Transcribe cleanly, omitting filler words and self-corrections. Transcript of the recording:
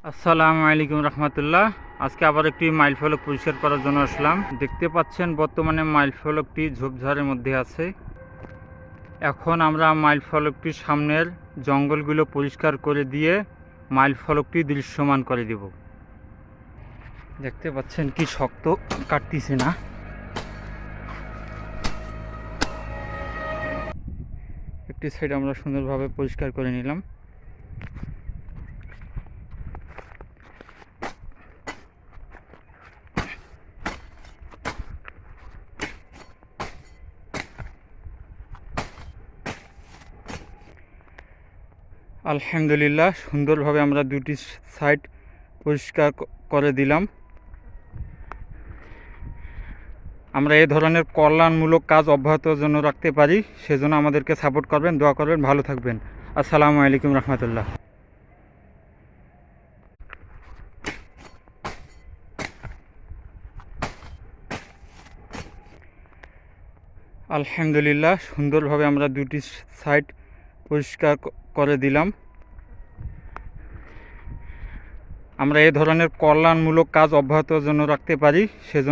আসসালামু আলাইকুম রহমতুল্লাহ। আজকে আবার একটি মাইল ফলক পরিষ্কার করার জন্য আসলাম। দেখতে পাচ্ছেন বর্তমানে মাইল ফলকটি ঝোপঝাড়ের মধ্যে আছে। এখন আমরা মাইল ফলকটির সামনের জঙ্গলগুলো পরিষ্কার করে দিয়ে মাইল ফলকটি দৃশ্যমান করে দেব। দেখতে পাচ্ছেন কি শক্ত, কাটতিছে না। একটি সাইড আমরা সুন্দরভাবে পরিষ্কার করে নিলাম। আলহামদুলিল্লাহ, সুন্দরভাবে আমরা দুটি সাইড পরিষ্কার করে দিলাম। আমরা এই ধরনের কল্যাণমূলক কাজ অব্যাহত জন্য রাখতে পারি, সেজন্য আমাদেরকে সাপোর্ট করবেন, দোয়া করবেন, ভালো থাকবেন। আসসালামু আলাইকুম রহমতুল্লাহ। আলহামদুলিল্লাহ, সুন্দরভাবে আমরা দুটি সাইড পরিষ্কার করে দিলাম। আমরা এই ধরনের কল্যাণমূলক কাজ অব্যাহত জন্য রাখতে পারি, সেজন্য